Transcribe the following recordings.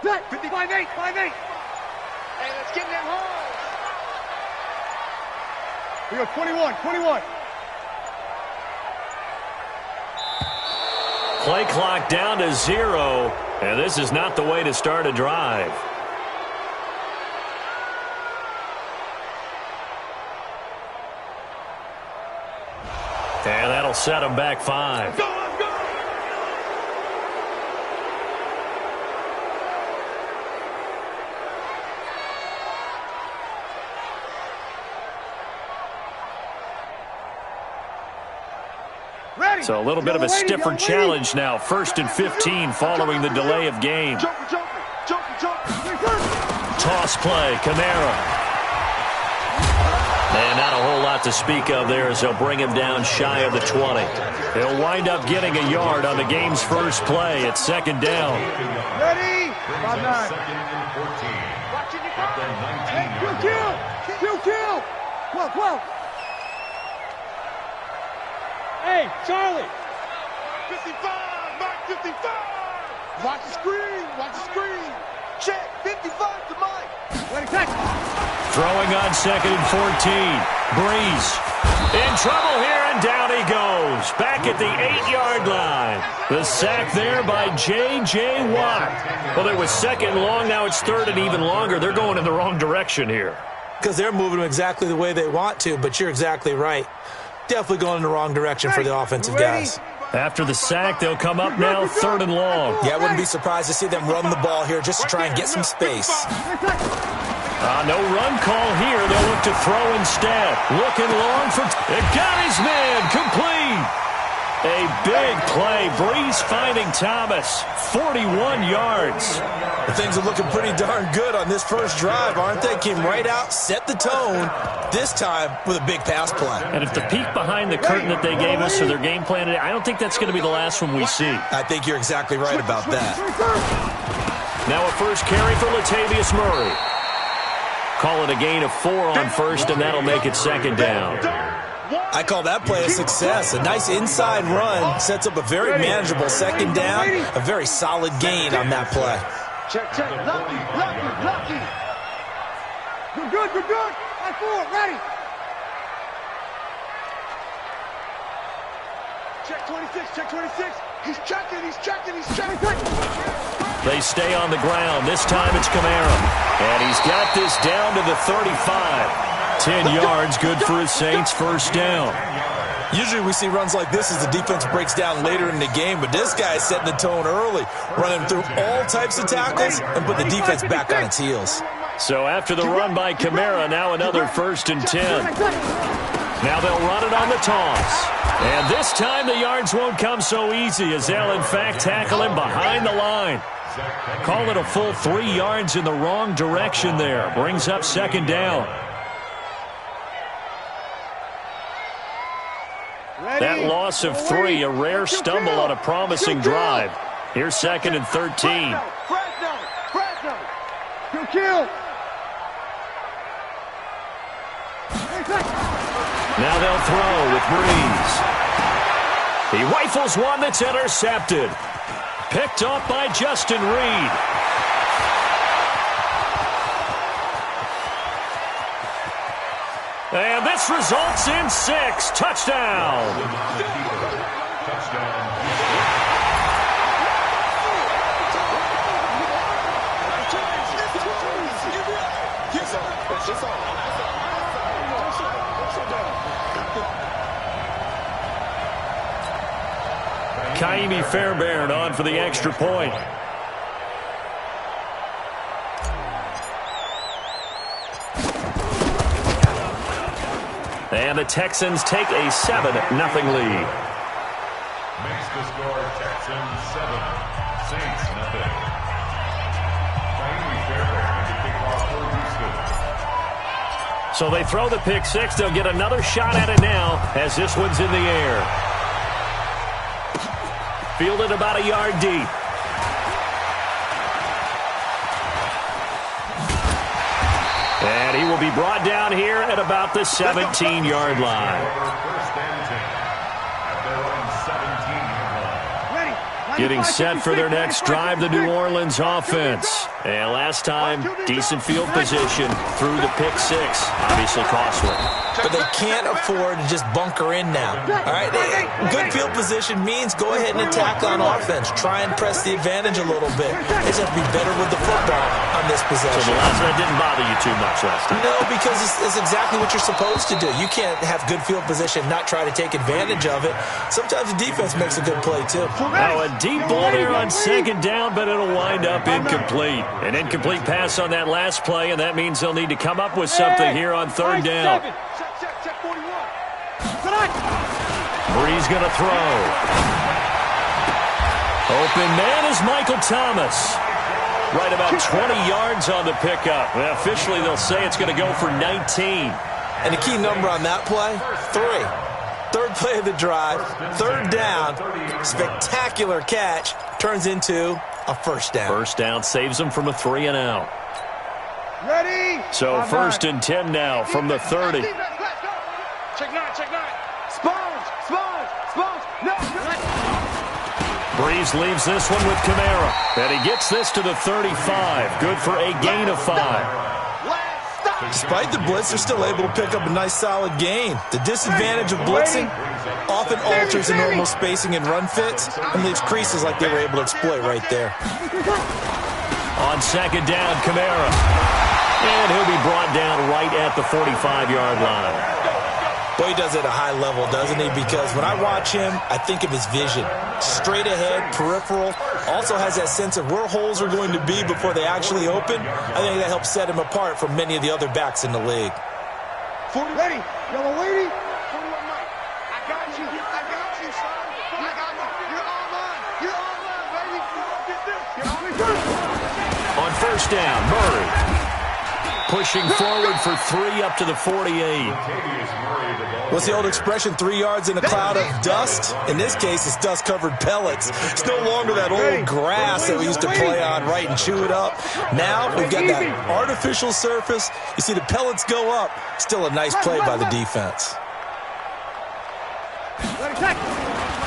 set. 5-8, 5-8. Hey, let's get them home. We go 21, 21. Play clock down to 0, and this is not the way to start a drive. And that'll set them back 5. Go, let's go. Ready. So a little bit of a stiffer challenge now. 1st and 15 following the delay of game. Toss play, Camara. And not a whole lot to speak of there as they'll bring him down shy of the 20. He'll wind up getting a yard on the game's first play at 2nd down. Ready? 5-9. Watching you go. Kill. 12. Hey, Charlie. 55, Mike 55. Watch the screen. Check, 55 to Mike. Ready, catch. Throwing on 2nd and 14. Breeze in trouble here, and down he goes. Back at the 8-yard line. The sack there by J.J. Watt. Well, it was 2nd long. Now it's 3rd and even longer. They're going in the wrong direction here. Because they're moving exactly the way they want to, but you're exactly right. Definitely going in the wrong direction for the offensive guys. After the sack, they'll come up now 3rd and long. Yeah, I wouldn't be surprised to see them run the ball here just to try and get some space. No run call here. They'll look to throw instead. Looking long for... It got his man complete. A big play. Breeze finding Thomas. 41 yards. Things are looking pretty darn good on this first drive, aren't they? Came right out, set the tone, this time with a big pass play. And if the peek behind the curtain that they gave us for their game plan today, I don't think that's going to be the last one we see. I think you're exactly right about that. Now a first carry for Latavius Murray. Call it a gain of 4 on 1st, and that'll make it 2nd down. I call that play a success. A nice inside run sets up a very manageable 2nd down. A very solid gain on that play. Check. Lucky. Good. High 4, ready. Check 26. He's checking. They stay on the ground. This time it's Camara. And he's got this down to the 35. 10 yards, good for his Saints, 1st down. Usually we see runs like this as the defense breaks down later in the game, but this guy is setting the tone early, running through all types of tackles and put the defense back on its heels. So after the run by Camara, now another 1st and 10. Now they'll run it on the toss. And this time the yards won't come so easy as they'll in fact tackle him behind the line. Call it a full 3 yards in the wrong direction there. Brings up 2nd down. That loss of 3, a rare stumble on a promising drive. Here's 2nd and 13. Fresno. Kill. Now they'll throw with Breeze. He rifles one that's intercepted. Picked off by Justin Reed. And this results in 6. Touchdown. Kaimi Fairbairn on for the extra point. And the Texans take a 7-0 lead. Makes the score Texans 7, Saints nothing. Kaimi Fairbairn to kick off for Houston. So they throw the pick 6. They'll get another shot at it now as this one's in the air. Fielded about a yard deep. And he will be brought down here at about the 17-yard line. First and 10 at their own 17-yard line. Ready. Getting set for their next drive, the New Orleans offense. And last time, decent field position through the pick six. Obviously costly. But they can't afford to just bunker in now. All right, good field position means go ahead and attack on offense. Try and press the advantage a little bit. They just have to be better with the football on this possession. So the last one didn't bother you too much last time? No, because it's exactly what you're supposed to do. You can't have good field position, not try to take advantage of it. Sometimes the defense makes a good play, too. Now a deep ball there on second down, but it'll wind up incomplete. An incomplete pass on that last play, and that means they'll need to come up with something here on third down. Check 41. Brees going to throw. Open man is Michael Thomas. Right about 20 yards on the pickup. Well, officially, they'll say it's going to go for 19. And the key number on that play, 3. Third play of the drive, third down, spectacular catch, turns into a first down. First down saves them from a 3-and-out. Ready? So first and 10 now from the 30. Check 9. Sponge. No. Brees leaves this one with Camara. And he gets this to the 35. Good for a gain of 5. Despite the blitz, they're still able to pick up a nice solid gain. The disadvantage of blitzing often alters the normal spacing and run fits and leaves creases like they were able to exploit right there. On second down, Camara. And he'll be brought down right at the 45-yard line. Boy, he does it at a high level, doesn't he? Because when I watch him, I think of his vision. Straight ahead, peripheral. Also has that sense of where holes are going to be before they actually open. I think that helps set him apart from many of the other backs in the league. 40 ready. Yellow lady. 41 Mike. I got you, son. I got you. You're all mine, baby. Get this. You're all On first down, Murray. Pushing forward for 3 up to the 48. What's the old expression, 3 yards in a cloud of dust? In this case, it's dust-covered pellets. It's no longer that old grass that we used to play on, right, and chew it up. Now we've got that artificial surface. You see the pellets go up. Still a nice play by the defense.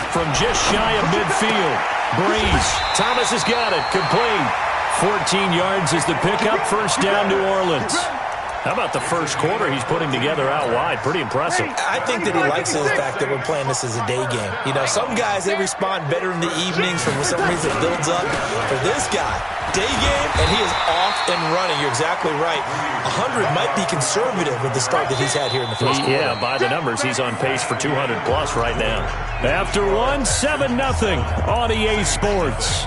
From just shy of midfield, Brees. Thomas has got it. Complete. 14 yards is the pickup. First down, New Orleans. How about the first quarter he's putting together out wide? Pretty impressive. I think that he likes the fact that we're playing this as a day game. You know, some guys, they respond better in the evenings for some reason it builds up. For this guy, day game, and he is off and running. You're exactly right. 100 might be conservative with the start that he's had here in the first quarter. Yeah, by the numbers, he's on pace for 200-plus right now. After one, 7-0 on EA Sports.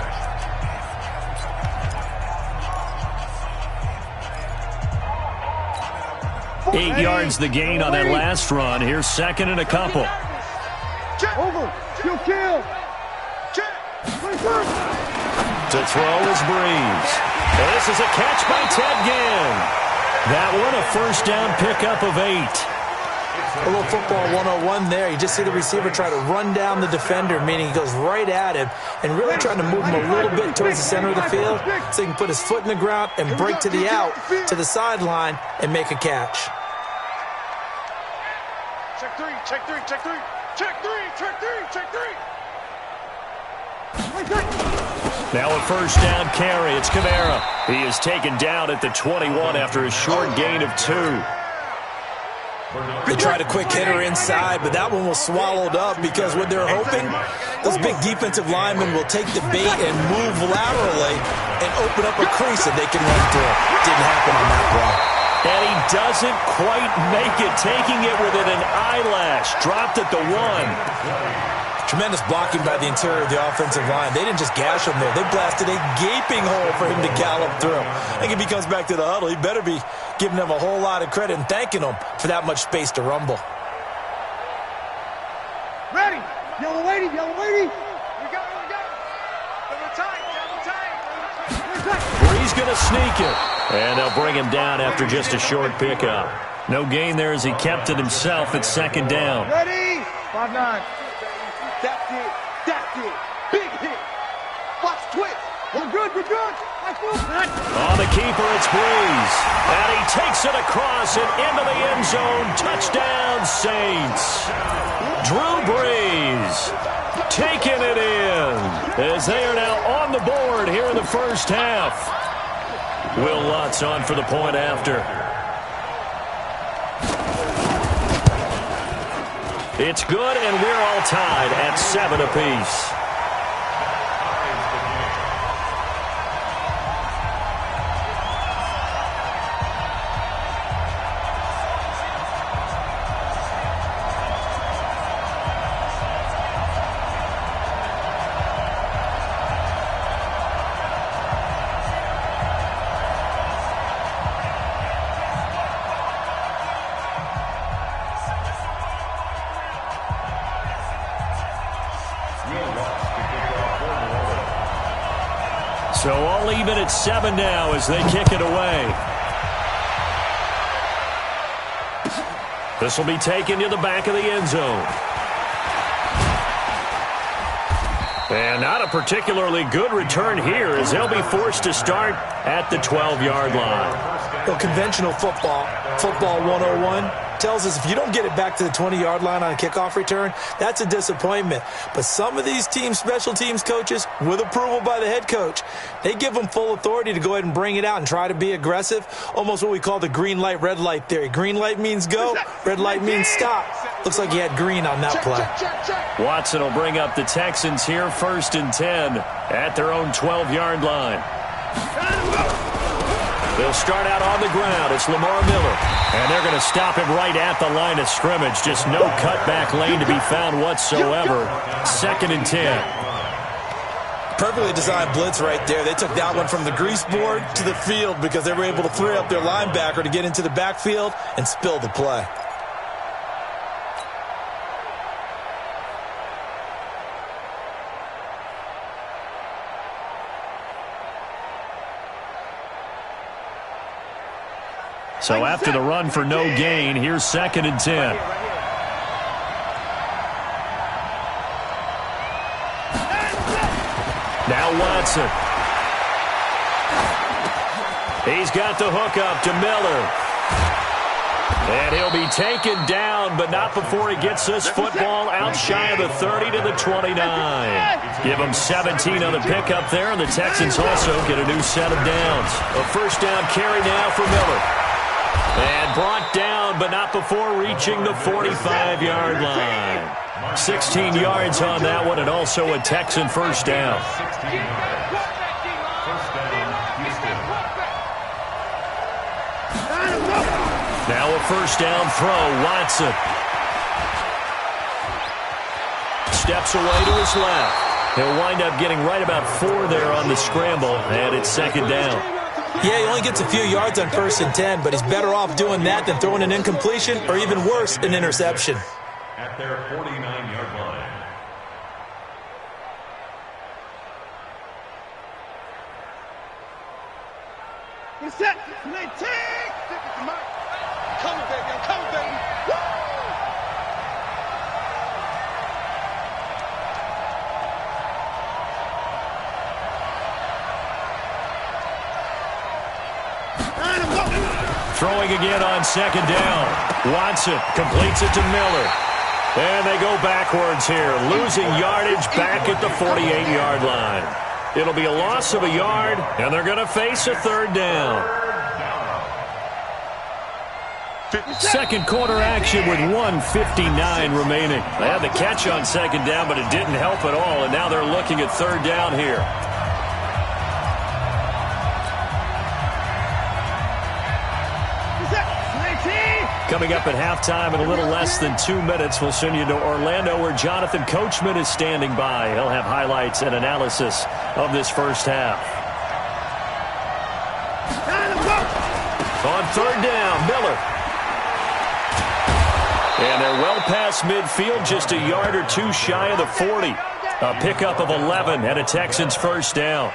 8 yards the gain on that last run. Here's second and a couple. Over. Kill. To throw is Brees. And this is a catch by Ted Ginn. That one a first down pickup of 8. A little football 101 there. You just see the receiver try to run down the defender, meaning he goes right at him and really trying to move him a little bit towards the center of the field so he can put his foot in the ground and break to the out, to the sideline, and make a catch. Check three. Now a first down carry. It's Camara. He is taken down at the 21 after a short gain of 2. They tried a quick hitter inside, but that one was swallowed up because what they're hoping, those big defensive linemen will take the bait and move laterally and open up a crease that they can run through. Didn't happen on that play. And he doesn't quite make it, taking it within an eyelash. Dropped at the 1. Tremendous blocking by the interior of the offensive line. They didn't just gash him there. They blasted a gaping hole for him to gallop through. I think if he comes back to the huddle, he better be giving them a whole lot of credit and thanking them for that much space to rumble. Ready. Yellow lady. We got it. Double tight. Brees going to sneak it. And they'll bring him down after just a short pickup. No gain there as he kept it himself at second down. Ready. 5-9. That's it. Big hit. Watch twist. We're good. On the keeper, it's Brees. And he takes it across and into the end zone. Touchdown, Saints. Drew Brees taking it in. as they are now on the board here in the first half. Will Lutz on for the point after. It's good, and we're all tied at 7 apiece. So all even at 7 now as they kick it away. This will be taken to the back of the end zone. And not a particularly good return here as they'll be forced to start at the 12-yard line. Well, conventional football 101, tells us if you don't get it back to the 20-yard line on a kickoff return, that's a disappointment. But some of these team special teams coaches, with approval by the head coach, they give them full authority to go ahead and bring it out and try to be aggressive, almost what we call the green light, red light theory. Green light means go, red light means stop. Looks like he had green on that play. Watson will bring up the Texans here, 1st and 10 at their own 12-yard line. They'll start out on the ground. It's Lamar Miller. And they're going to stop him right at the line of scrimmage. Just no cutback lane to be found whatsoever. 2nd and 10. Perfectly designed blitz right there. They took that one from the grease board to the field because they were able to free up their linebacker to get into the backfield and spill the play. So after the run for no gain, here's 2nd and 10. Now Watson. He's got the hook up to Miller. And he'll be taken down, but not before he gets this football out shy of the 30 to the 29. Give him 17 on the pickup there, and the Texans also get a new set of downs. A first down carry now for Miller. And brought down, but not before reaching the 45-yard line. 16 yards on that one, and also a Texan first down. Now a first down throw, Watson. Steps away to his left. He'll wind up getting right about 4 there on the scramble, and it's 2nd down. Yeah, he only gets a few yards on 1st and 10, but he's better off doing that than throwing an incompletion or even worse, an interception. At their 49-yard line. Get set. They take. I'm coming, baby. I'm coming, baby. Woo! Throwing again on 2nd down. Watson completes it to Miller. And they go backwards here, losing yardage back at the 48-yard line. It'll be a loss of a yard, and they're going to face a 3rd down. 2nd quarter action with 1:59 remaining. They had the catch on 2nd down, but it didn't help at all, and now they're looking at 3rd down here. Coming up at halftime in a little less than 2 minutes, we'll send you to Orlando where Jonathan Coachman is standing by. He'll have highlights and analysis of this first half. On 3rd down, Miller. And they're well past midfield, just a yard or 2 shy of the 40. A pickup of 11 and a Texans first down.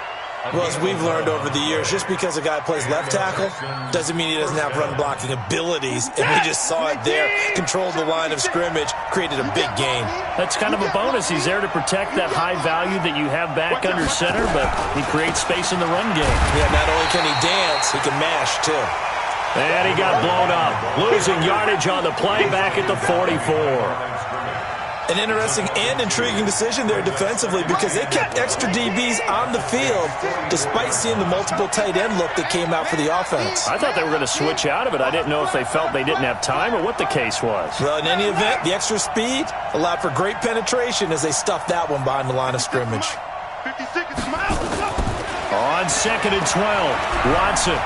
Well, as we've learned over the years, just because a guy plays left tackle doesn't mean he doesn't have run-blocking abilities, and we just saw it there. Controlled the line of scrimmage, created a big gain. That's kind of a bonus. He's there to protect that high value that you have back under center, but he creates space in the run game. Yeah, not only can he dance, he can mash, too. And he got blown up, losing yardage on the play back at the 44. An interesting and intriguing decision there defensively because they kept extra DBs on the field despite seeing the multiple tight end look that came out for the offense. I thought they were going to switch out of it. I didn't know if they felt they didn't have time or what the case was. Well, in any event, the extra speed allowed for great penetration as they stuffed that one behind the line of scrimmage. 50 seconds, Miles. On 2nd and 12, Watson.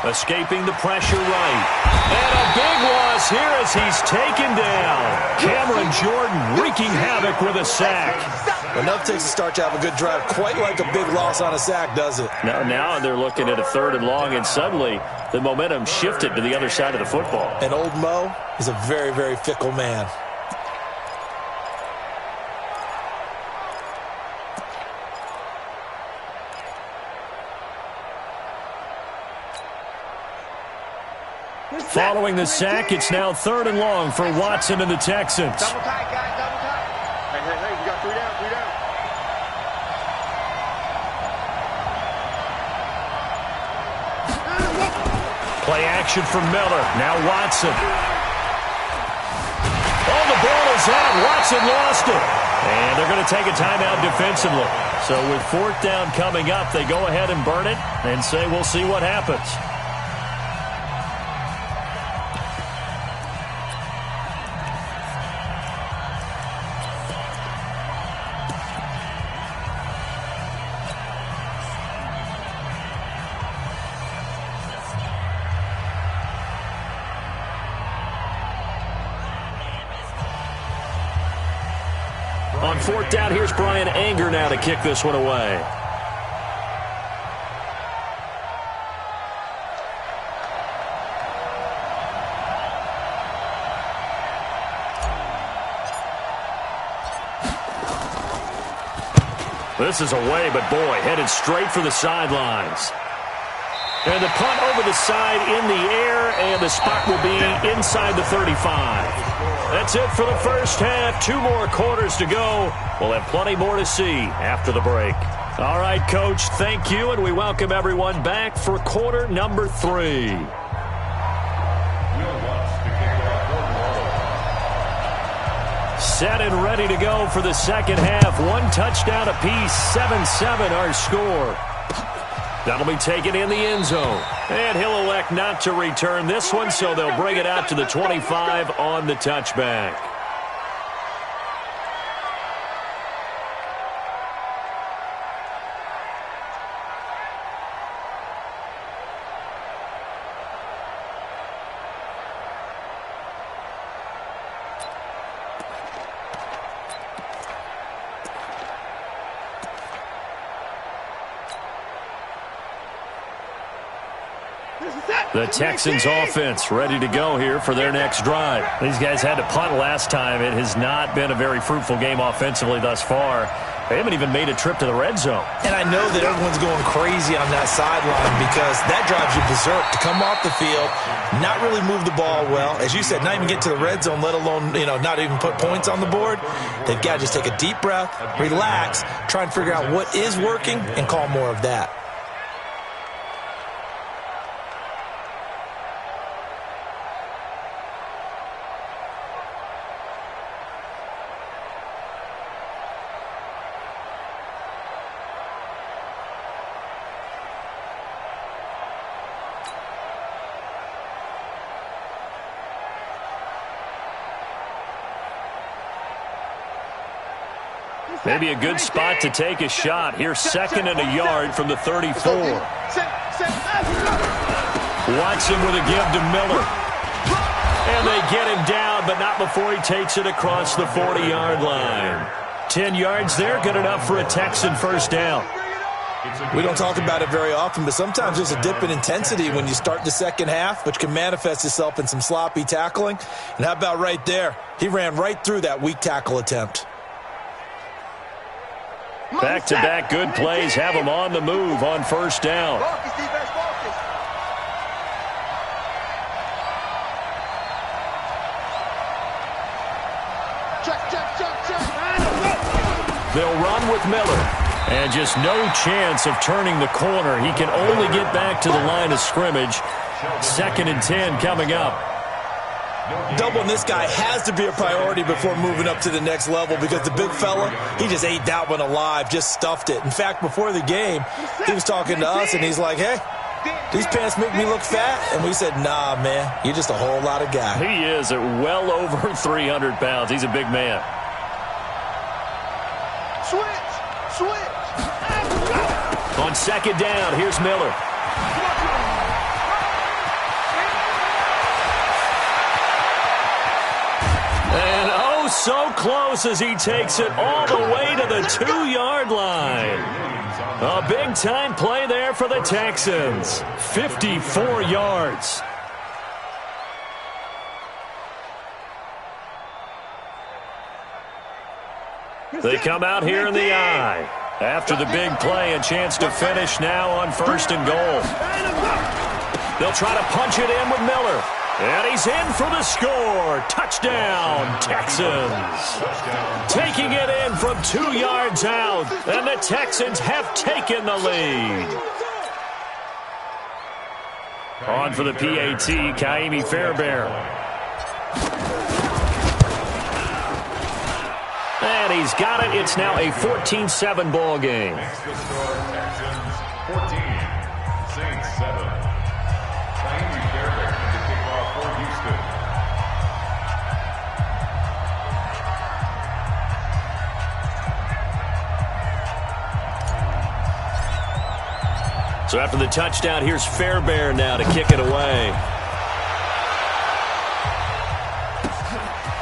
Escaping the pressure right. And a big loss here as he's taken down. Cameron Jordan wreaking havoc with a sack. Enough takes to start to have a good drive. Quite like a big loss on a sack, does it? Now they're looking at a 3rd and long, and suddenly the momentum shifted to the other side of the football. And old Mo is a very, very fickle man. Following the sack, it's now 3rd and long for Watson and the Texans. Double tight, guys, double tight. Hey, we got 3 down, 3 down. Play action from Miller. Now Watson. Oh, the ball is out. Watson lost it. And they're going to take a timeout defensively. So with 4th down coming up, they go ahead and burn it and say we'll see what happens. On 4th down, here's Brian Anger now to kick this one away. This is away, but boy, headed straight for the sidelines. And the punt over the side in the air, and the spot will be inside the 35. That's it for the first half. 2 more quarters to go. We'll have plenty more to see after the break. All right, Coach, thank you, and we welcome everyone back for quarter number 3. Set and ready to go for the second half. 1 touchdown apiece, 7-7 our score. That'll be taken in the end zone. And he'll elect not to return this one, so they'll bring it out to the 25 on the touchback. The Texans offense ready to go here for their next drive. These guys had to punt last time. It has not been a very fruitful game offensively thus far. They haven't even made a trip to the red zone. And I know that everyone's going crazy on that sideline because that drives you berserk to come off the field, not really move the ball well. As you said, not even get to the red zone, let alone, not even put points on the board. They've got to just take a deep breath, relax, try and figure out what is working and call more of that. Maybe a good spot to take a shot. Here's 2nd and a yard from the 34. Watson with a give to Miller. And they get him down, but not before he takes it across the 40-yard line. 10 yards there, good enough for a Texan first down. We don't talk about it very often, but sometimes there's a dip in intensity when you start the second half, which can manifest itself in some sloppy tackling. And how about right there? He ran right through that weak tackle attempt. Back-to-back good plays have them on the move on first down. They'll run with Miller. And just no chance of turning the corner. He can only get back to the line of scrimmage. 2nd and 10 coming up. Doubling this guy has to be a priority before moving up to the next level because the big fella, he just ate that one alive, just stuffed it. In fact, before the game, he was talking to us, and he's like, hey, these pants make me look fat. And we said, nah, man, you're just a whole lot of guy. He is at well over 300 pounds. He's a big man. Switch. On second down, here's Miller. And oh, so close as he takes it all the way to the 2-yard line. A big-time play there for the Texans. 54 yards. They come out here in the eye. After the big play, a chance to finish now on 1st and goal. They'll try to punch it in with Miller. And he's in for the score. Touchdown, Texans. Taking it in from 2 yards out. And the Texans have taken the lead. On for the PAT, Kaimi Fairbairn. And he's got it. It's now a 14-7 ball game. Next to score, Texans 14, Saints 7. Kaimi Fairbairn to kick off for Houston. So after the touchdown, here's Fairbairn now to kick it away.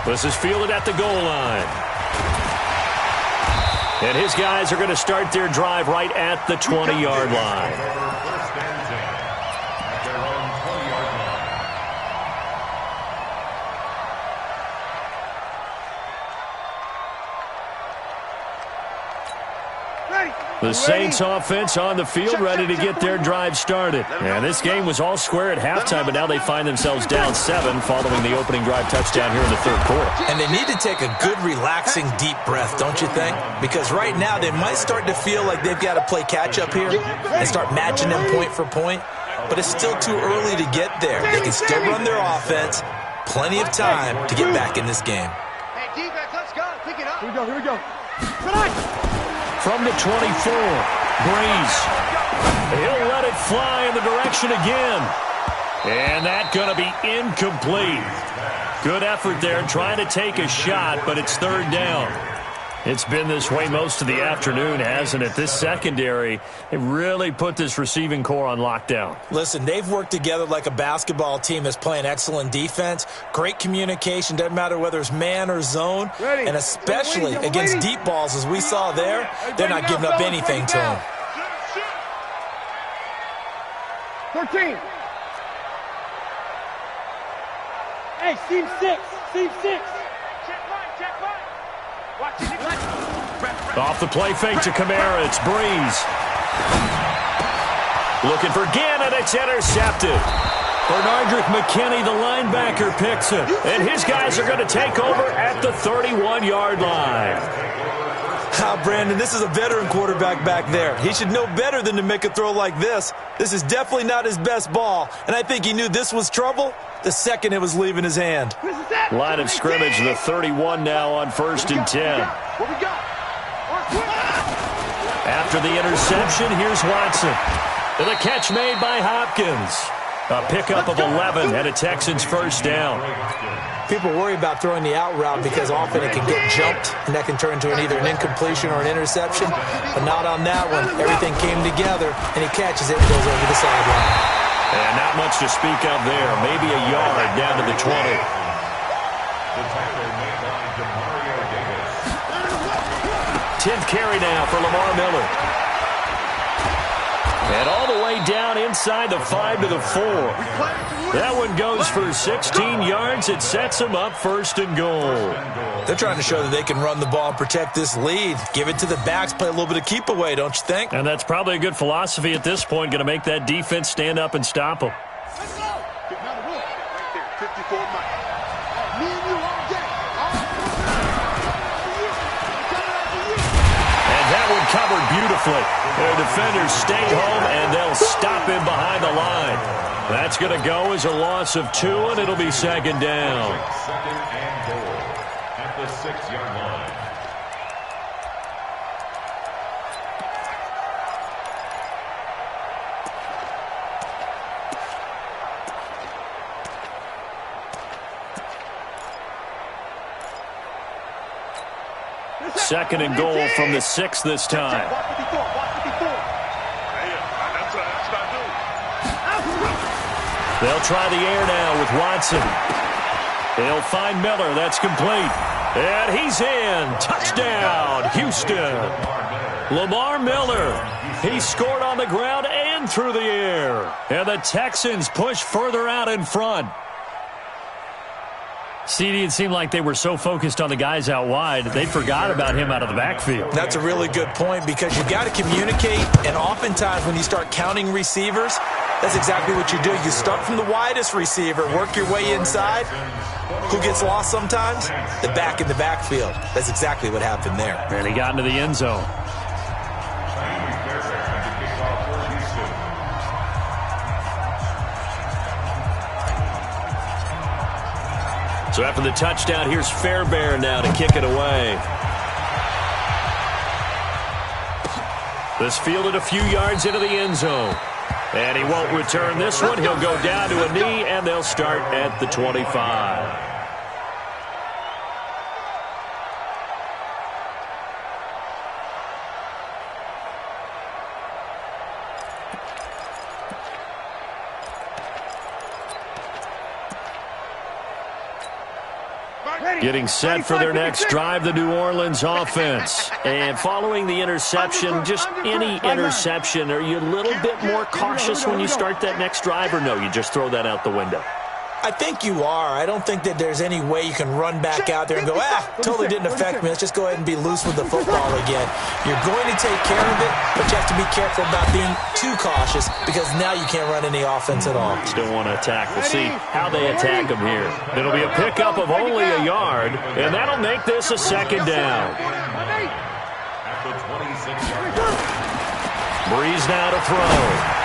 This is fielded at the goal line. And his guys are going to start their drive right at the 20-yard line. First and 10 at their own 20-yard Ready. The Saints offense on the field, ready to get their drive started. And this game was all square at halftime, but now they find themselves down 7 following the opening drive touchdown here in the 3rd quarter. And they need to take a good, relaxing, deep breath, don't you think? Because right now they might start to feel like they've got to play catch-up here and start matching them point for point. But it's still too early to get there. They can still run their offense. Plenty of time to get back in this game. Hey, defense, let's go. Pick it up. Here we go. From the 24, Breeze. He'll let it fly in the direction again. And that's going to be incomplete. Good effort there trying to take a shot, but it's 3rd down. It's been this way most of the afternoon, hasn't it? This secondary, they really put this receiving core on lockdown. Listen, they've worked together like a basketball team that's playing excellent defense. Great communication, doesn't matter whether it's man or zone. And especially against deep balls, as we saw there, they're not giving up anything to them. 13. Hey, seam 6. Off the play fake to Kamara, it's Breeze. Looking for Gannon, it's intercepted. Bernardrick McKinney, the linebacker, picks it. And his guys are going to take over at the 31-yard line. Brandon, this is a veteran quarterback back there. He should know better than to make a throw like this. This is definitely not his best ball, and I think he knew this was trouble the second it was leaving his hand. Line of scrimmage, the 31 now on 1st and 10. What we got? After the interception, here's Watson. And the catch made by Hopkins. A pickup of 11 and a Texans 1st down. People worry about throwing the out route because often it can get jumped, and that can turn into either an incompletion or an interception. But not on that one. Everything came together, and he catches it and goes over the sideline. And not much to speak of there. Maybe a yard down to the 20. The tackle made by Demario Davis. 10th carry now for Lamar Miller. And all the way down inside the 5 to the 4. That one goes for 16 yards. It sets them up 1st and goal. They're trying to show that they can run the ball and protect this lead. Give it to the backs, play a little bit of keep away, don't you think? And that's probably a good philosophy at this point. Going to make that defense stand up and stop them. Let's go. Get down the road. Right there, 54 Mike. Me and you all day. And that that one covered beautifully. Their defenders stay home, and they'll stop him behind the line. That's going to go as a loss of 2, and it'll be second down. Second and goal at the 6-yard line. Second and goal from the 6 this time. They'll try the air now with Watson. They'll find Miller. That's complete. And he's in. Touchdown, Houston. Lamar Miller. He scored on the ground and through the air. And the Texans push further out in front. CD, it seemed like they were so focused on the guys out wide, they forgot about him out of the backfield. That's a really good point because you got to communicate, and oftentimes when you start counting receivers, that's exactly what you do. You start from the widest receiver, work your way inside. Who gets lost sometimes? The back in the backfield. That's exactly what happened there. And he got into the end zone. So after the touchdown, here's Fairbairn now to kick it away. This fielded a few yards into the end zone. And he won't return this one. He'll go down to a knee, and they'll start at the 25. Getting set for their next drive, the New Orleans offense. And following the interception, just any interception, are you a little bit more cautious when you start that next drive, or no, you just throw that out the window? I think you are. I don't think that there's any way you can run back out there and go, totally didn't affect me. Let's just go ahead and be loose with the football again. You're going to take care of it, but you have to be careful about being too cautious because now you can't run any offense at all. Still want to attack. We'll see how they attack them here. It'll be a pickup of only a yard, and that'll make this a second down. At the 26-yard line. Breeze now to throw.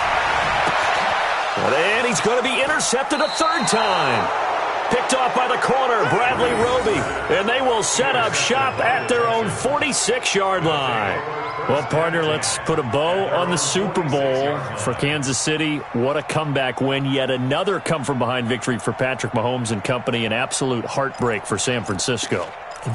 And he's going to be intercepted a third time. Picked off by the corner, Bradley Roby. And they will set up shop at their own 46-yard line. Well, partner, let's put a bow on the Super Bowl for Kansas City. What a comeback win. Yet another come-from-behind victory for Patrick Mahomes and company. An absolute heartbreak for San Francisco.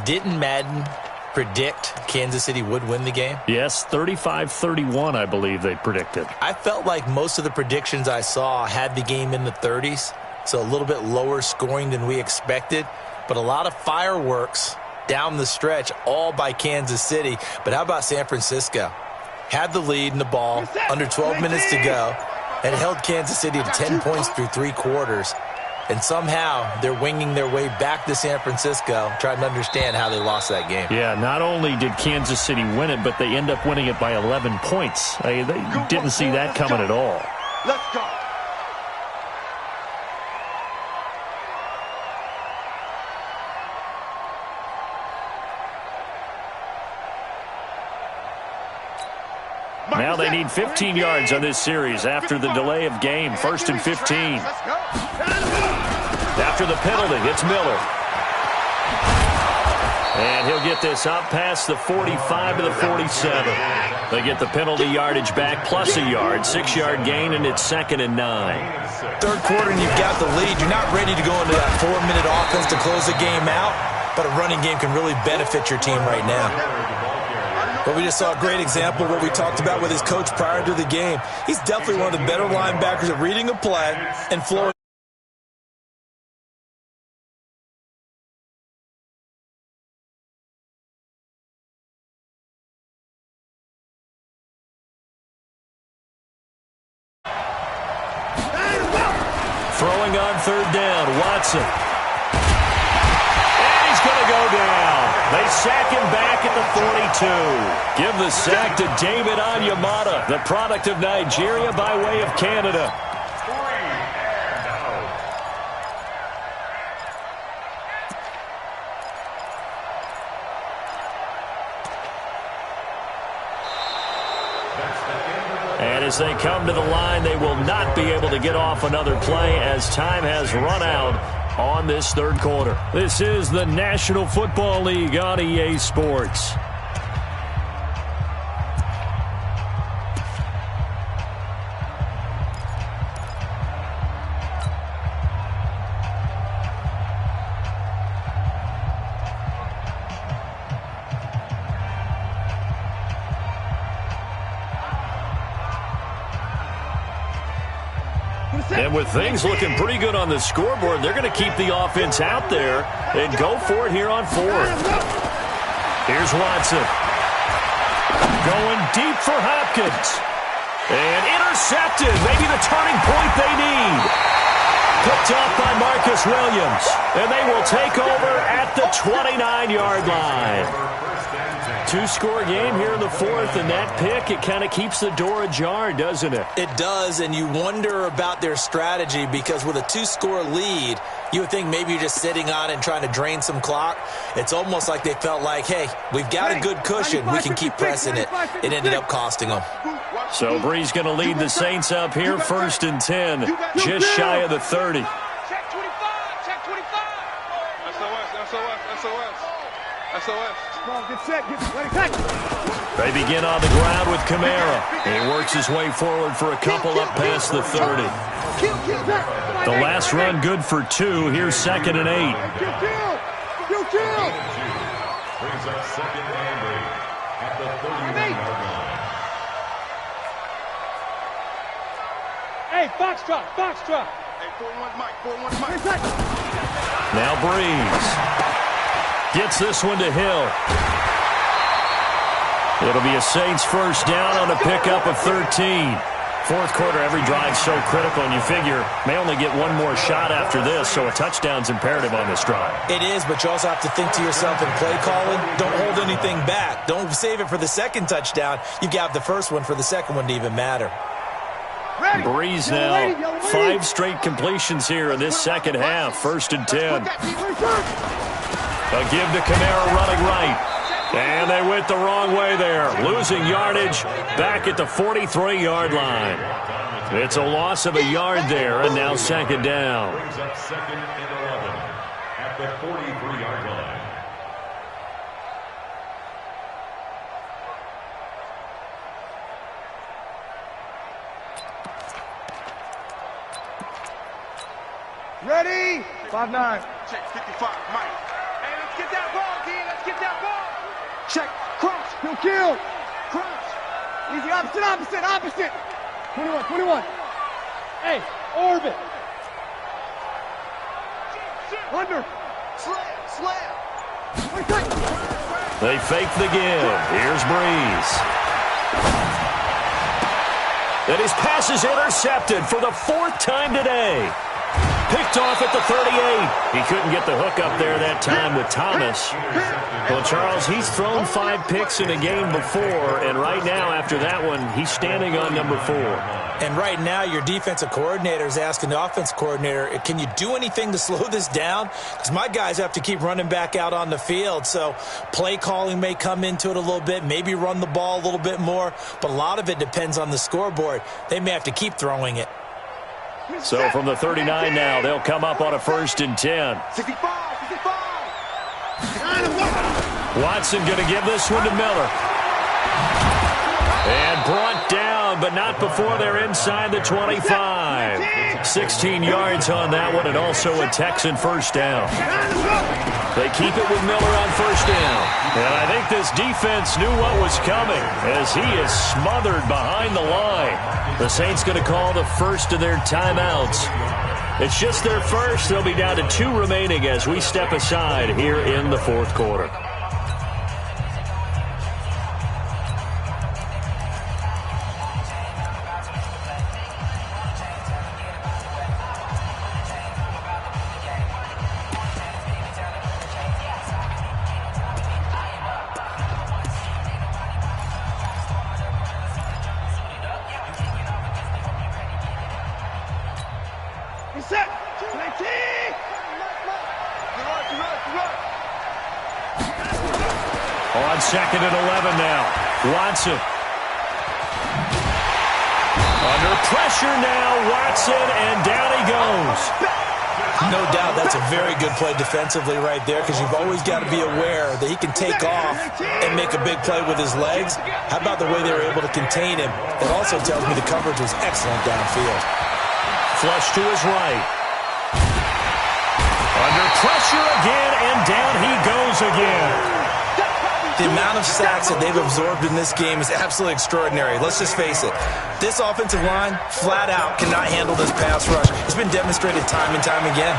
Didn't Madden predict Kansas City would win the game? Yes, 35-31, I believe they predicted. I felt like most of the predictions I saw had the game in the 30s, so a little bit lower scoring than we expected, but a lot of fireworks down the stretch, all by Kansas City. But how about San Francisco? Had the lead in the ball, under 12 minutes to go, and held Kansas City to 10 points through 3 quarters. And somehow they're winging their way back to San Francisco, trying to understand how they lost that game. Yeah, not only did Kansas City win it, but they end up winning it by 11 points. They didn't see that coming at all. Let's go. Now they need 15 yards on this series after the delay of game. 1st and 15. After the penalty, it's Miller. And he'll get this up past the 45 to the 47. They get the penalty yardage back plus a yard. 6-yard gain, and it's 2nd and 9. Third quarter, and you've got the lead. You're not ready to go into that 4-minute offense to close the game out, but a running game can really benefit your team right now. But we just saw a great example of what we talked about with his coach prior to the game. He's definitely one of the better linebackers at reading a play and flowing. Throwing on 3rd down, Watson. And he's going to go down. They sack him back at the 42. Give the sack to David Onyemata, the product of Nigeria by way of Canada. And as they come to the line, they will not be able to get off another play as time has run out on this third quarter. This is the National Football League on EA Sports. And with things looking pretty good on the scoreboard, they're going to keep the offense out there and go for it here on fourth. Here's Watson. Going deep for Hopkins. And intercepted. Maybe the turning point they need. Picked off by Marcus Williams. And they will take over at the 29-yard line. Two-score game here in the fourth, and that pick, it kind of keeps the door ajar, doesn't it? It does, and you wonder about their strategy because with a two-score lead, you would think maybe you're just sitting on it and trying to drain some clock. It's almost like they felt like, hey, we've got a good cushion. We can keep pressing it. It ended up costing them. So Bree's going to lead the Saints up here, 1st and 10, just shy of the 30. Check 25, check 25. SOS. Get set, get ready, tackle. They begin on the ground with Kamara. He works his way forward for a couple up past the 30. The last run good for 2. Here's 2nd and 8. Brings up 2nd and 8 at the 39-yard line. Hey, Foxtrot. Hey, 4-1 Mike. Now Breeze. Gets this one to Hill. It'll be a Saints first down on a pickup of 13. Fourth quarter, every drive so critical, and you figure may only get one more shot after this, so a touchdown's imperative on this drive. It is, but you also have to think to yourself in play calling, don't hold anything back. Don't save it for the second touchdown. You got the first one for the second one to even matter. Breeze now, 5 straight completions here in this second half. 1st and 10. A give to Kamara running right. And they went the wrong way there. Losing yardage back at the 43-yard line. It's a loss of a yard there, and now 2nd down. Brings up 2nd and 11 at the 43-yard line. Ready? 5-9. Check 55, Mike. Hey, let's get that ball, D. Let's get that ball. Check. Cross. Kill. Cross. Easy. Opposite. 21. Hey, orbit. Under. Slam. They fake the give. Here's Breeze. And his pass is intercepted for the 4th time today. Picked off at the 38. He couldn't get the hook up there that time with Thomas. Well, Charles, he's thrown 5 picks in a game before, and right now, after that one, he's standing on number 4. And right now, your defensive coordinator is asking the offense coordinator, can you do anything to slow this down? Because my guys have to keep running back out on the field. So play calling may come into it a little bit, maybe run the ball a little bit more, but a lot of it depends on the scoreboard. They may have to keep throwing it. So from the 39 now, they'll come up on a 1st and 10. 65. Watson going to give this one to Miller. And brought down, but not before they're inside the 25. 16 yards on that one, and also a Texan first down. They keep it with Miller on first down. And I think this defense knew what was coming as he is smothered behind the line. The Saints going to call the first of their timeouts. It's just their first. They'll be down to 2 remaining as we step aside here in the 4th quarter. Set. On 2nd and 11 now. Watson. Under pressure now, Watson, and down he goes. No doubt that's a very good play defensively right there, because you've always got to be aware that he can take off and make a big play with his legs. How about the way they were able to contain him? That also tells me the coverage was excellent downfield. Flush to his right. Under pressure again, and down he goes again. The amount of sacks that they've absorbed in this game is absolutely extraordinary. Let's just face it. This offensive line, flat out, cannot handle this pass rush. It's been demonstrated time and time again.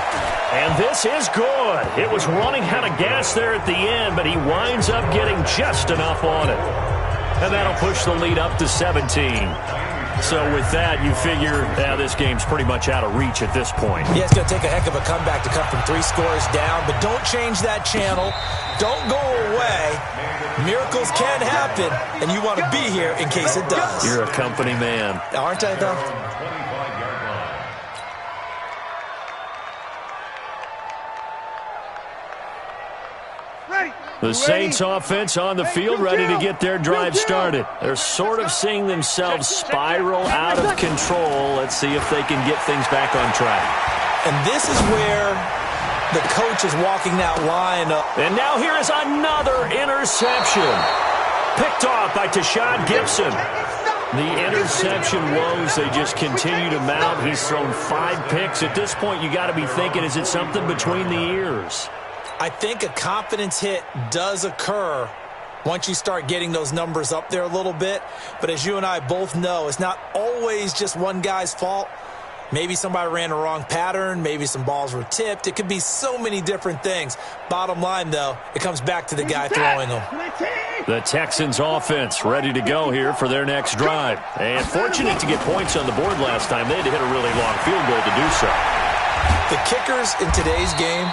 And this is good. It was running out of gas there at the end, but he winds up getting just enough on it. And that'll push the lead up to 17. So with that, you figure this game's pretty much out of reach at this point. Yeah, it's going to take a heck of a comeback to come from 3 scores down, but don't change that channel. Don't go away. Miracles can happen, and you want to be here in case it does. You're a company man. Aren't I, though? The Saints offense on the field, ready to get their drive started. They're sort of seeing themselves spiral out of control. Let's see if they can get things back on track. And this is where the coach is walking that line up. And now here is another interception. Picked off by Tashad Gibson. The interception woes, they just continue to mount. He's thrown 5 picks. At this point, you got to be thinking, is it something between the ears? I think a confidence hit does occur once you start getting those numbers up there a little bit. But as you and I both know, it's not always just one guy's fault. Maybe somebody ran the wrong pattern. Maybe some balls were tipped. It could be so many different things. Bottom line, though, it comes back to the guy throwing them. The Texans offense ready to go here for their next drive. And fortunate to get points on the board last time. They had to hit a really long field goal to do so. The kickers in today's game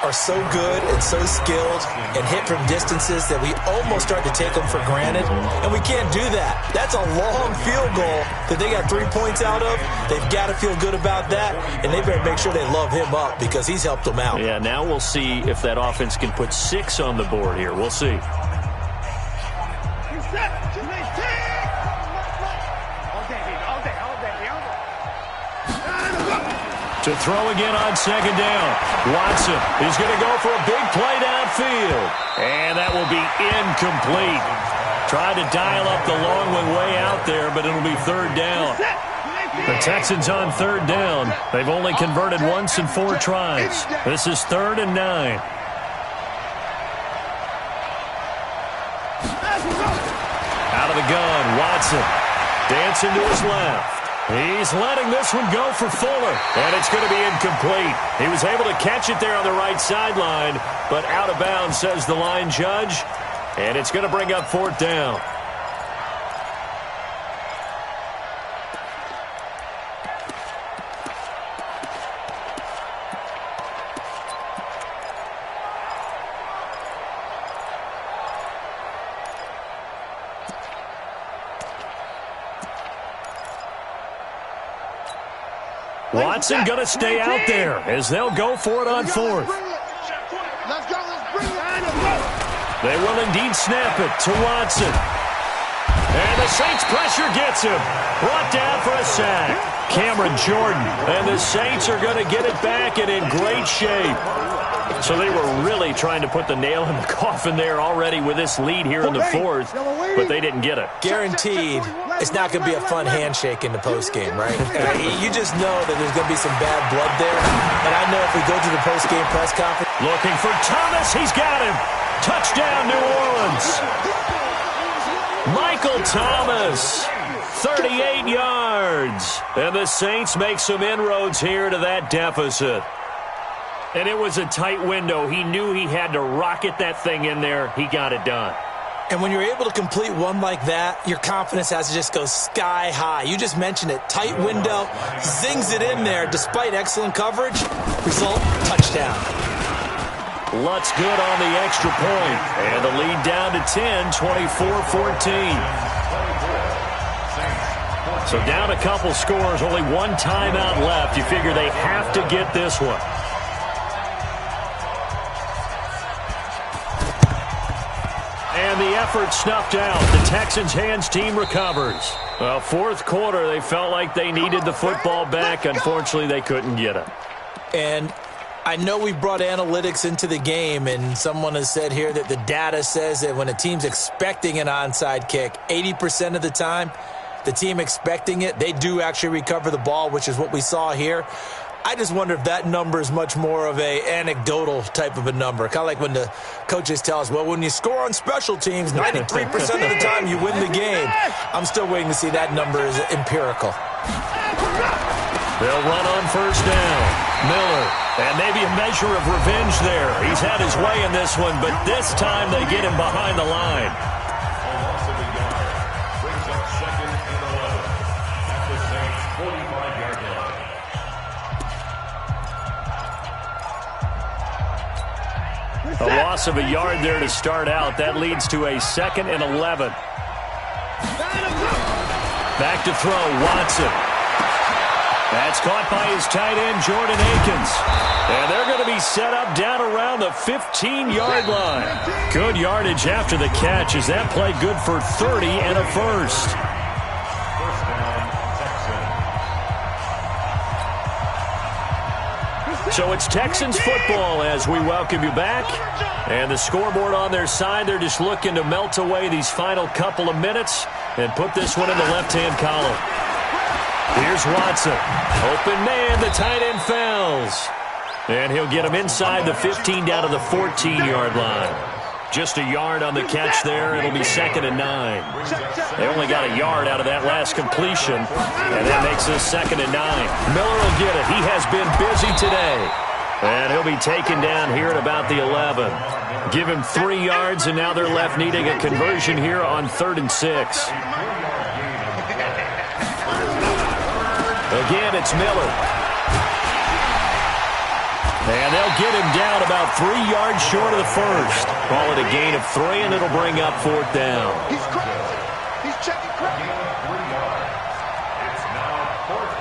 are so good and so skilled and hit from distances that we almost start to take them for granted, and we can't do that. That's a long field goal that they got 3 points out of. They've got to feel good about that, and they better make sure they love him up because he's helped them out. Yeah, now we'll see if that offense can put 6 on the board here. We'll see. To throw again on second down. Watson is going to go for a big play downfield. And that will be incomplete. Tried to dial up the long one way out there, but it'll be 3rd down. The Texans on 3rd down. They've only converted once in 4 tries. This is 3rd and 9. Out of the gun, Watson. Dancing to his left. He's letting this one go for Fuller, and it's going to be incomplete. He was able to catch it there on the right sideline, but out of bounds, says the line judge, and it's going to bring up 4th down. Watson going to stay out there as they'll go for it on 4th. Let's go. Let's bring it. They will indeed snap it to Watson. And the Saints pressure gets him. Brought down for a sack. Cameron Jordan. And the Saints are going to get it back and in great shape. So they were really trying to put the nail in the coffin there already with this lead here in the 4th, but they didn't get it. Guaranteed, it's not going to be a fun handshake in the postgame, right? You just know that there's going to be some bad blood there. And I know if we go to the postgame press conference. Looking for Thomas. He's got him. Touchdown, New Orleans. Michael Thomas, 38 yards. And the Saints make some inroads here to that deficit. And it was a tight window. He knew he had to rocket that thing in there. He got it done. And when you're able to complete one like that, your confidence has to just go sky high. You just mentioned it. Tight window, zings it in there despite excellent coverage. Result, touchdown. Lutz good on the extra point. And the lead down to 10, 24-14. So down a couple scores, only one timeout left. You figure they have to get this one. And the effort snuffed out. The Texans' hands team recovers. Well, fourth quarter, they felt like they needed the football back. Unfortunately, they couldn't get it. And I know we brought analytics into the game, and someone has said here that the data says that when a team's expecting an onside kick, 80% of the time, the team expecting it, they do actually recover the ball, which is what we saw here. I just wonder if that number is much more of a anecdotal type of a number. Kind of like when the coaches tell us, well, when you score on special teams, 93% of the time you win the game. I'm still waiting to see that number is empirical. They'll run on first down. Miller, and maybe a measure of revenge there. He's had his way in this one, but this time they get him behind the line. Brings up 2nd and 11 at the Saints' 45-yard line. A loss of a yard there to start out. That leads to a 2nd and 11. Back to throw, Watson. That's caught by his tight end, Jordan Akins. And they're going to be set up down around the 15-yard line. Good yardage after the catch. Is that play good for 30 and a first? First down, Texans. So it's Texans football as we welcome you back. And the scoreboard on their side, they're just looking to melt away these final couple of minutes and put this one in the left-hand column. Here's Watson. Open man, the tight end fouls. And he'll get him inside the 15 down to the 14-yard line. Just a yard on the catch there. It'll be 2nd and 9. They only got a yard out of that last completion, and that makes this 2nd and 9. Miller will get it. He has been busy today. And he'll be taken down here at about the 11. Give him 3 yards, and now they're left needing a conversion here on 3rd and 6. Again, it's Miller. And they'll get him down about 3 yards short of the first. Call it a gain of 3, and it'll bring up 4th down. He's crazy. He's checking crazy. Gain of 3 yards. It's now 4th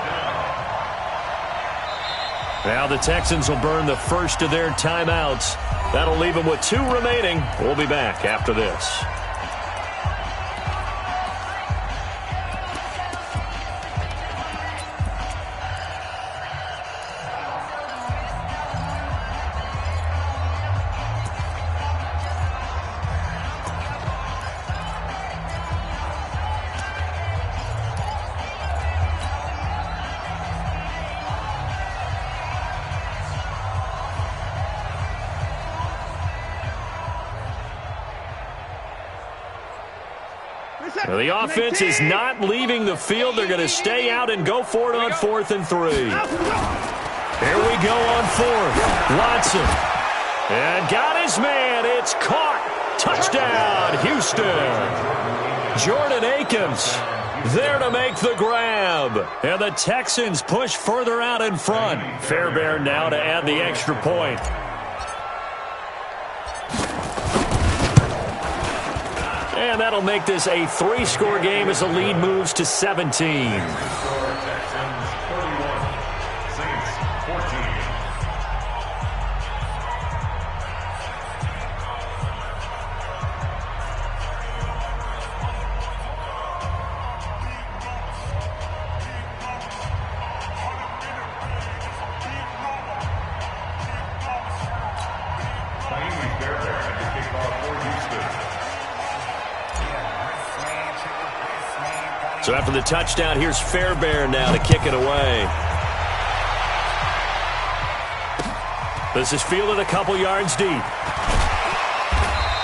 down. Now the Texans will burn the first of their timeouts. That'll leave them with 2 remaining. We'll be back after this. Well, the offense is not leaving the field. They're going to stay out and go for it on 4th and 3. Here we go on 4th. Watson. And got his man. It's caught. Touchdown, Houston. Jordan Akins there to make the grab. And the Texans push further out in front. Fairbairn now to add the extra point. And that'll make this a 3-score game as the lead moves to 17. Texans 31, Saints 14. So after the touchdown, here's Fairbairn now to kick it away. This is fielded a couple yards deep.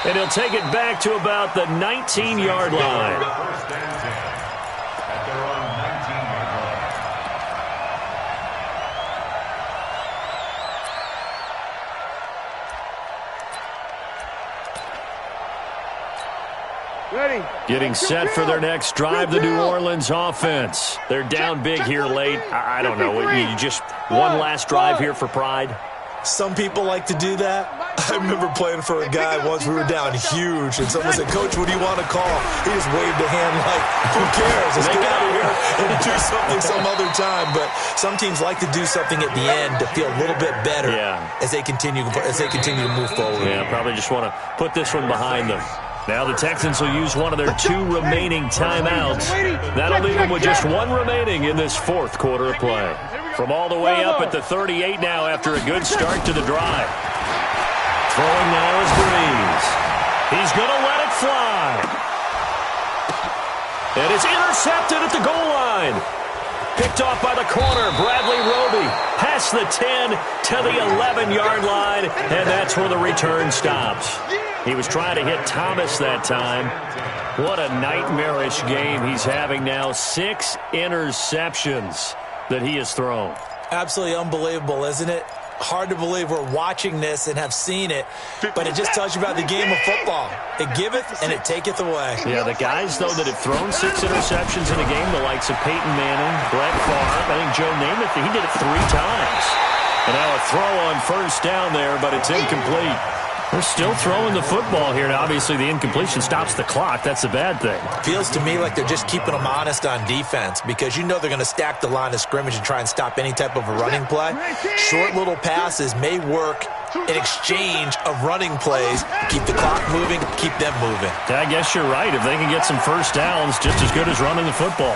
And he'll take it back to about the 19-yard line. First and 10 at their own 19-yard line. Ready. Getting set for their next drive, the New Orleans offense. They're down big here late. I don't know. You just one last drive here for pride? Some people like to do that. I remember playing for a guy once. We were down huge, and someone said, "Coach, what do you want to call?" He just waved a hand like, "Who cares? Let's get out of here and do something some other time." But some teams like to do something at the end to feel a little bit better as they continue to move forward. Yeah, probably just want to put this one behind them. Now the Texans will use one of their 2 remaining timeouts. That'll leave them with just 1 remaining in this 4th quarter of play. From all the way up at the 38 now after a good start to the drive. Throwing now is Breeze. He's going to let it fly. And it's intercepted at the goal line. Picked off by the corner, Bradley Roby. Past the 10 to the 11-yard line, and that's where the return stops. He was trying to hit Thomas that time. What a nightmarish game he's having now. 6 interceptions that he has thrown. Absolutely unbelievable, isn't it? Hard to believe we're watching this and have seen it, but it just tells you about the game of football. It giveth and it taketh away. Yeah, the guys, though, that have thrown 6 interceptions in a game, the likes of Peyton Manning, Brett Favre, I think Joe Namath, he did it 3 times. And now a throw on first down there, but it's incomplete. They're still throwing the football here. Now, obviously, the incompletion stops the clock. That's a bad thing. Feels to me like they're just keeping them honest on defense because you know they're going to stack the line of scrimmage and try and stop any type of a running play. Short little passes may work in exchange of running plays. Keep the clock moving, keep them moving. I guess you're right. If they can get some first downs, just as good as running the football.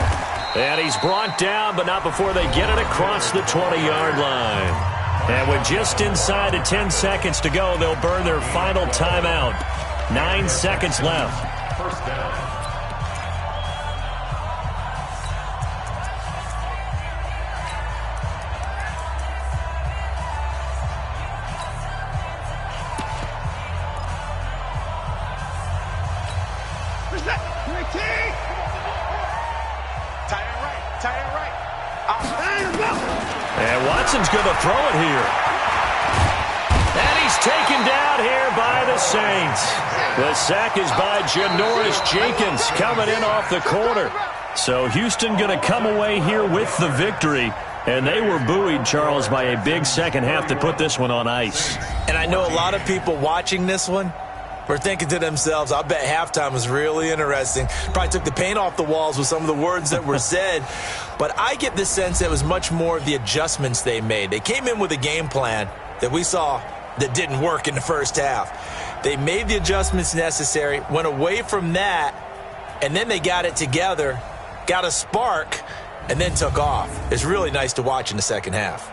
And he's brought down, but not before they get it across the 20-yard line. And with just inside of 10 seconds to go, they'll burn their final timeout. 9 seconds left. First down. And Watson's going to throw it here. And he's taken down here by the Saints. The sack is by Janoris Jenkins coming in off the corner. So Houston going to come away here with the victory. And they were buoyed, Charles, by a big second half to put this one on ice. And I know a lot of people watching this one were thinking to themselves, I bet halftime was really interesting. Probably took the paint off the walls with some of the words that were said. But I get the sense that it was much more of the adjustments they made. They came in with a game plan that we saw that didn't work in the first half. They made the adjustments necessary, went away from that, and then they got it together, got a spark, and then took off. It's really nice to watch in the second half.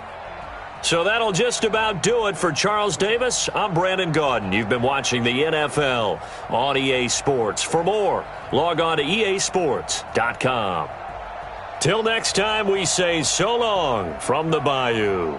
So that'll just about do it for Charles Davis. I'm Brandon Gaudin. You've been watching the NFL on EA Sports. For more, log on to easports.com. Till next time, we say so long from the Bayou.